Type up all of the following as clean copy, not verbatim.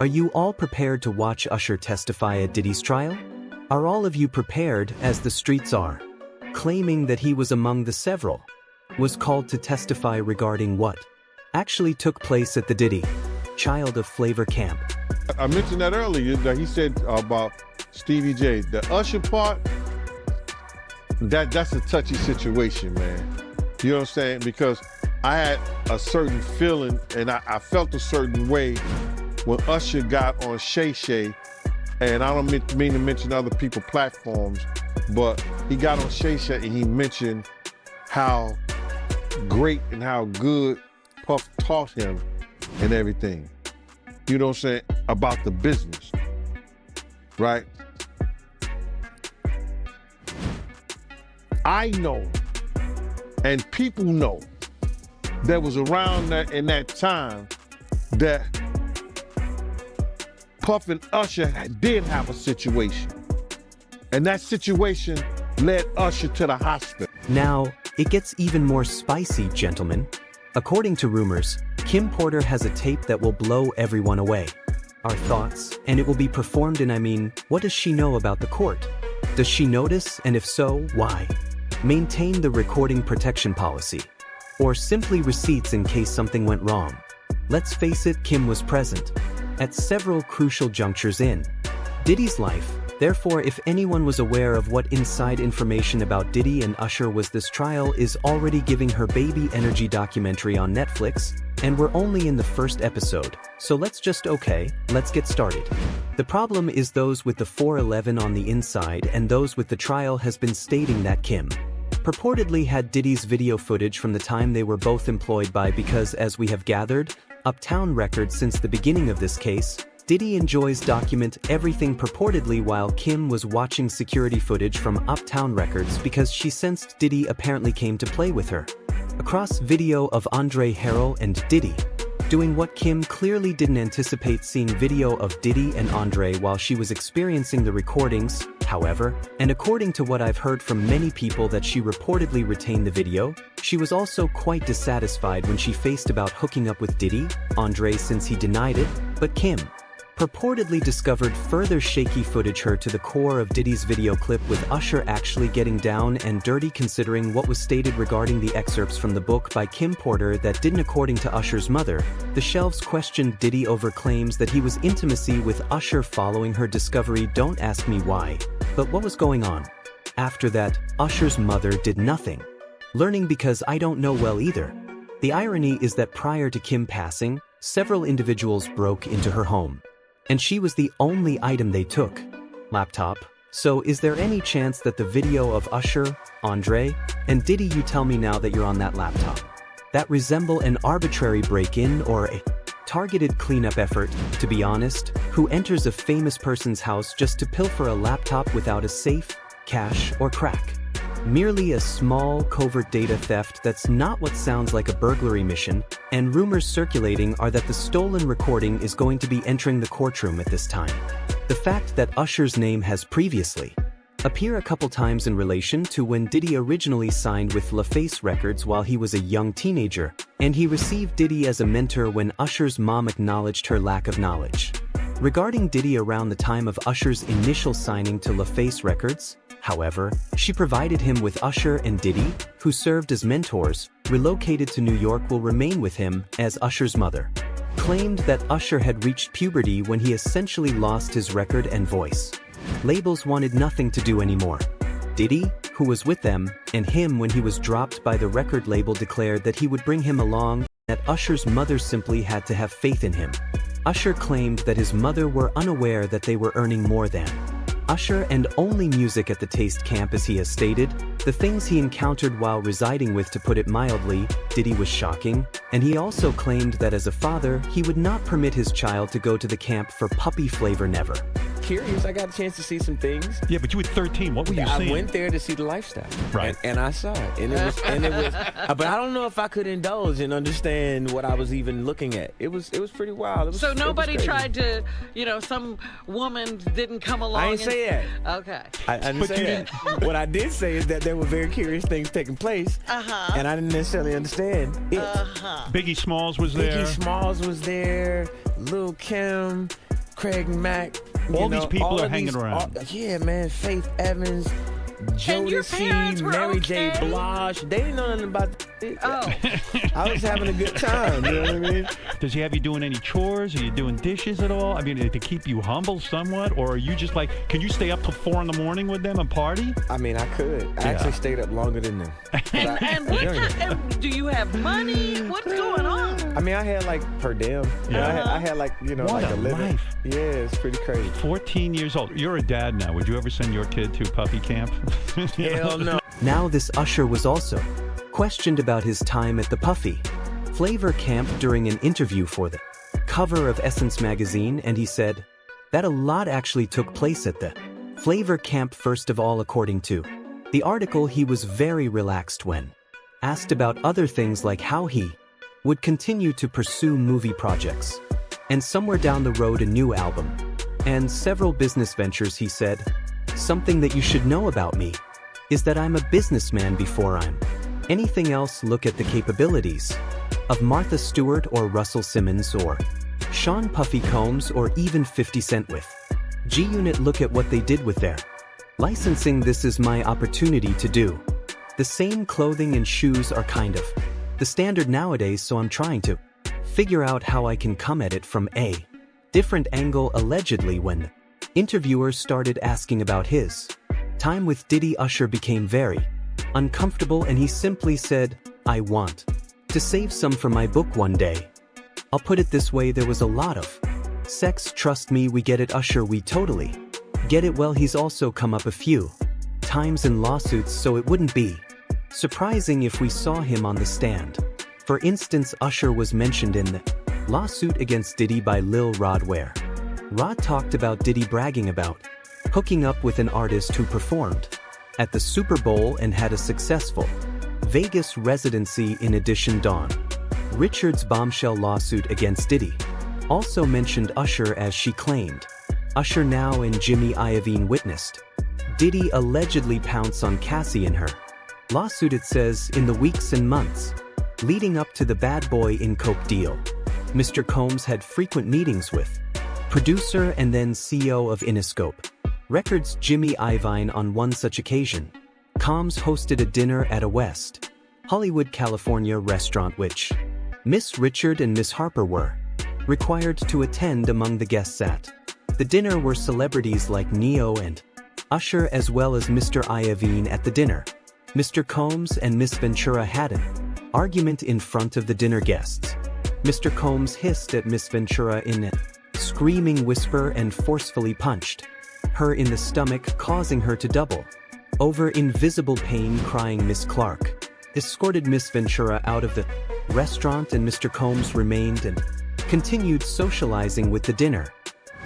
Are you all prepared to watch Usher testify at Diddy's trial? Are all of you prepared, as the streets are, claiming that he was among the several, was called to testify regarding what actually took place at the Diddy Child of Flavor camp? I mentioned that earlier, that he said about Stevie J. The Usher part, that's a touchy situation, man. You know what I'm saying? Because I had a certain feeling, and I felt a certain way when Usher got on Shay Shay, and I don't mean to mention other people's platforms, but he got on Shay Shay and he mentioned how great and how good Puff taught him and everything. You know what I'm saying? About the business, right? I know, and people know, that was around that in that time that Puff and Usher did have a situation. And that situation led Usher to the hospital. Now, it gets even more spicy, gentlemen. According to rumors, Kim Porter has a tape that will blow everyone away. Our thoughts, and it will be performed in, what does she know about the court? Does she notice, and if so, why? Maintain the recording protection policy. Or simply receipts in case something went wrong. Let's face it, Kim was present at several crucial junctures in Diddy's life. Therefore, if anyone was aware of what inside information about Diddy and Usher was, this trial is already giving her baby energy documentary on Netflix, and we're only in the first episode, so let's get started. The problem is those with the 411 on the inside and those with the trial has been stating that Kim purportedly had Diddy's video footage from the time they were both employed by, because as we have gathered, Uptown Records since the beginning of this case, Diddy enjoys document everything purportedly while Kim was watching security footage from Uptown Records because she sensed Diddy apparently came to play with her. Across video of Andre Harrell and Diddy doing what Kim clearly didn't anticipate seeing video of Diddy and Andre while she was experiencing the recordings, however, and according to what I've heard from many people that she reportedly retained the video, she was also quite dissatisfied when she faced about hooking up with Diddy, Andre since he denied it, but Kim purportedly discovered further shaky footage her to the core of Diddy's video clip with Usher actually getting down and dirty, considering what was stated regarding the excerpts from the book by Kim Porter that didn't. According to Usher's mother, the shelves questioned Diddy over claims that he was intimacy with Usher following her discovery. Don't ask me why, but what was going on? After that, Usher's mother did nothing. Learning because I don't know well either. The irony is that prior to Kim passing, several individuals broke into her home. And she was the only item they took. Laptop. So is there any chance that the video of Usher, Andre, and Diddy, you tell me now that you're on that laptop, that resemble an arbitrary break-in or a targeted cleanup effort? To be honest, who enters a famous person's house just to pilfer a laptop without a safe, cash, or crack? Merely a small covert data theft. That's not what sounds like a burglary mission, and rumors circulating are that the stolen recording is going to be entering the courtroom at this time. The fact that Usher's name has previously appeared a couple times in relation to when Diddy originally signed with LaFace Records while he was a young teenager, and he received Diddy as a mentor when Usher's mom acknowledged her lack of knowledge regarding Diddy around the time of Usher's initial signing to LaFace Records. However, she provided him with Usher, and Diddy, who served as mentors, relocated to New York, will remain with him, as Usher's mother claimed that Usher had reached puberty when he essentially lost his record and voice. Labels wanted nothing to do anymore. Diddy, who was with them, and him when he was dropped by the record label, declared that he would bring him along, that Usher's mother simply had to have faith in him. Usher claimed that his mother were unaware that they were earning more than Usher and only music at the Taste camp, as he has stated. The things he encountered while residing with, to put it mildly, Diddy, was shocking, and he also claimed that as a father, he would not permit his child to go to the camp for puppy flavor. Never. Curious, I got a chance to see some things. Yeah, but you were 13. What were you seeing? I went there to see the lifestyle, right? And I saw it, and it was. But I don't know if I could indulge and understand what I was even looking at. It was pretty wild. So nobody tried to, some woman didn't come along. I didn't say that. Okay. I didn't say that. What I did say is that there were very curious things taking place, and I didn't necessarily understand it. Biggie Smalls was there. Biggie Smalls was there. Lil' Kim. Craig Mack. All these people are hanging around. Yeah, man. Faith Evans, And your Jodeci, parents were Mary J. okay? Blige. They didn't know nothing about it. Oh. I was having a good time. You know what I mean? Does he have you doing any chores? Are you doing dishes at all? I mean, to keep you humble somewhat? Or are you just like, can you stay up till 4 a.m. with them and party? I mean, I could. I actually stayed up longer than them. And what kind, do you have money? What's going on? I mean, I had like per diem. Yeah. I had like, you know, What like a a living. life. Yeah, it's pretty crazy. 14 years old. You're a dad now. Would you ever send your kid to puppy camp? Hell no. Now this Usher was also questioned about his time at the Puffy Flavor Camp during an interview for the cover of Essence magazine, and he said that a lot actually took place at the Flavor Camp. First of all, according to the article, he was very relaxed when asked about other things like how he would continue to pursue movie projects and somewhere down the road a new album and several business ventures. He said, "Something that you should know about me is that I'm a businessman before I'm anything else. Look at the capabilities of Martha Stewart or Russell Simmons or Sean Puffy Combs or even 50 Cent with G-Unit. Look at what they did with their licensing. This is my opportunity to do the same. Clothing and shoes are kind of the standard nowadays, so I'm trying to figure out how I can come at it from a different angle." Allegedly, when interviewers started asking about his time with Diddy, Usher became very uncomfortable and he simply said, "I want to save some for my book one day. I'll put it this way, there was a lot of sex, trust me, we get it, Usher, we totally get it." Well, he's also come up a few times in lawsuits, so it wouldn't be surprising if we saw him on the stand. For instance, Usher was mentioned in the lawsuit against Diddy by Lil Rod, where Rod talked about Diddy bragging about hooking up with an artist who performed at the Super Bowl and had a successful Vegas residency. In addition, Dawn Richards' bombshell lawsuit against Diddy also mentioned Usher, as she claimed Usher now and Jimmy Iovine witnessed Diddy allegedly pounce on Cassie in her lawsuit. It says, in the weeks and months leading up to the Bad Boy in Coke deal, Mr. Combs had frequent meetings with producer and then CEO of Interscope Records Jimmy Iovine. On one such occasion, Combs hosted a dinner at a West Hollywood, California restaurant which Miss Richard and Miss Harper were required to attend. Among the guests at the dinner were celebrities like Neo and Usher, as well as Mr. Iovine. At the dinner, Mr. Combs and Miss Ventura had an argument in front of the dinner guests. Mr. Combs hissed at Miss Ventura in a screaming whisper and forcefully punched her in the stomach, causing her to double over in visible pain. Crying Miss Clark escorted Miss Ventura out of the restaurant, and Mr. Combs remained and continued socializing with the dinner.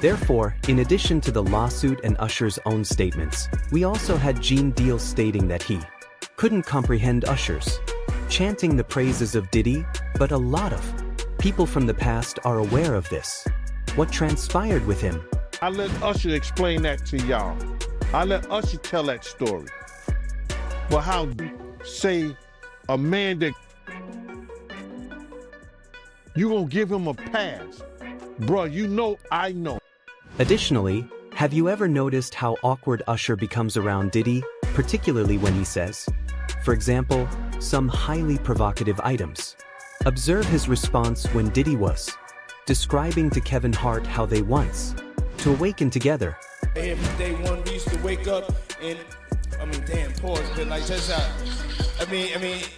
Therefore, in addition to the lawsuit and Usher's own statements, we also had Gene Deal stating that he couldn't comprehend Usher's chanting the praises of Diddy, but a lot of people from the past are aware of this. What transpired with him? I let Usher explain that to y'all. I let Usher tell that story. But how say a man that you gonna give him a pass? Bruh, you know I know. Additionally, have you ever noticed how awkward Usher becomes around Diddy, particularly when he says, for example, some highly provocative items? Observe his response when Diddy was describing to Kevin Hart how they once to awaken together. Every day one, we used to wake up and, pause, but like just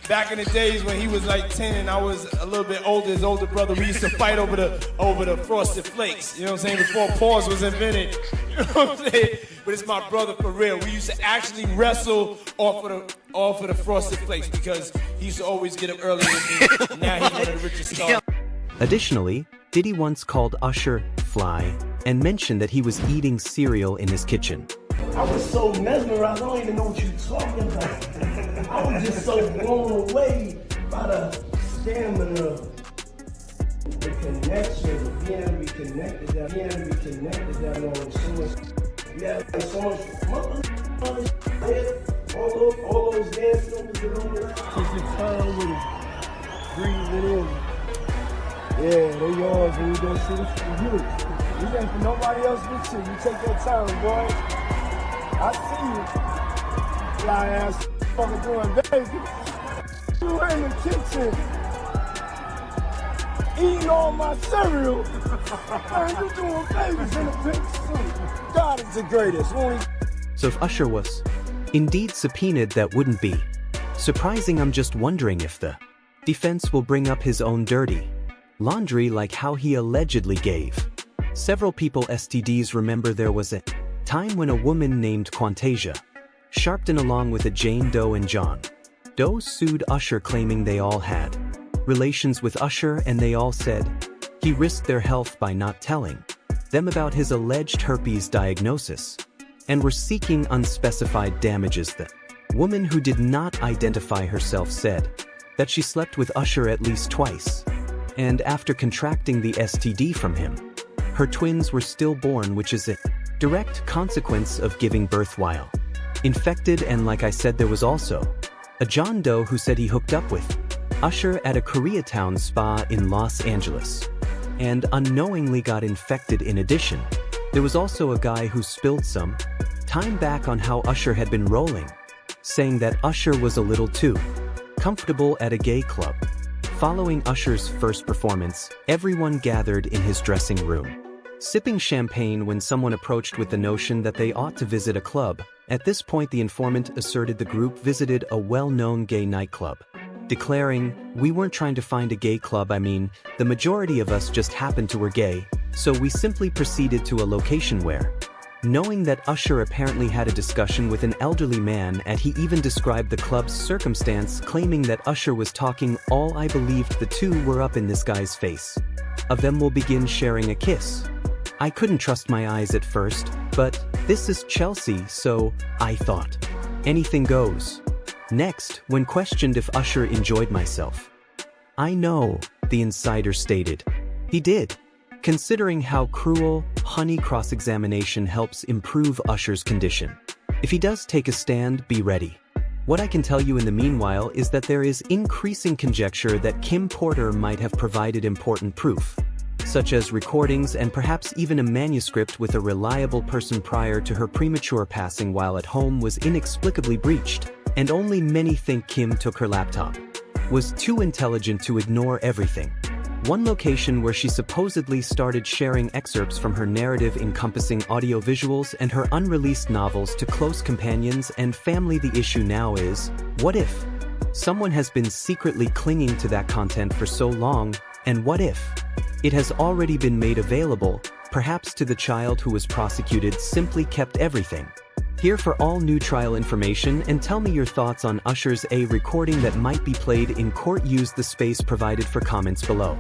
back in the days when he was like 10 and I was a little bit older, his older brother, we used to fight over the Frosted Flakes, you know what I'm saying, before pause was invented, you know what I'm saying, but it's my brother for real. We used to actually wrestle off of the Frosted Flakes because he used to always get up early with me, now he's one of the richest stars. Additionally, Diddy once called Usher fly and mentioned that he was eating cereal in his kitchen. I was so mesmerized, I don't even know what you're talking about. I was just so blown away by the stamina, the connection, being able to be connected, that long, so much, yeah, so much, all those dance numbers that on the just the time with it, breathing in. Yeah, they yours when you don't see this. This ain't for nobody else but you. You take your time, boy. I see you. Fly ass fucking doing baby. You were in the kitchen eating all my cereal. Man, you doing babies in a pink suit. God is the greatest. Won't he? So if Usher was indeed subpoenaed, that wouldn't be surprising. I'm just wondering if the defense will bring up his own dirty laundry, like how he allegedly gave several people STDs. Remember, there was a time when a woman named Quantasia Sharpton, along with a Jane Doe and John Doe, sued Usher, claiming they all had relations with Usher, and they all said he risked their health by not telling them about his alleged herpes diagnosis, and were seeking unspecified damages. The woman, who did not identify herself, said that she slept with Usher at least twice, and after contracting the STD from him, her twins were stillborn, which is a direct consequence of giving birth while infected. And like I said, there was also a John Doe who said he hooked up with Usher at a Koreatown spa in Los Angeles and unknowingly got infected. In addition, there was also a guy who spilled some time back on how Usher had been rolling, saying that Usher was a little too comfortable at a gay club. Following Usher's first performance, everyone gathered in his dressing room, sipping champagne, when someone approached with the notion that they ought to visit a club. At this point, the informant asserted the group visited a well-known gay nightclub, declaring, "We weren't trying to find a gay club. I mean, the majority of us just happened to were gay, so we simply proceeded to a location where," knowing that Usher apparently had a discussion with an elderly man, and he even described the club's circumstance, claiming that Usher was talking all. "I believed the two were up in this guy's face. Of them will begin sharing a kiss. I couldn't trust my eyes at first, but this is Chelsea, so I thought anything goes." Next, when questioned if Usher enjoyed myself, "I know," the insider stated, he did, considering how cruel honey cross-examination helps improve Usher's condition. If he does take a stand, be ready. What I can tell you in the meanwhile is that there is increasing conjecture that Kim Porter might have provided important proof, such as recordings and perhaps even a manuscript with a reliable person prior to her premature passing while at home, was inexplicably breached, and only many think Kim took her laptop, was too intelligent to ignore everything. One location where she supposedly started sharing excerpts from her narrative encompassing audiovisuals and her unreleased novels to close companions and family. The issue now is, what if someone has been secretly clinging to that content for so long, and what if it has already been made available, perhaps to the child who was prosecuted, simply kept everything? Here for all new trial information, and tell me your thoughts on Usher's A recording that might be played in court. Use the space provided for comments below.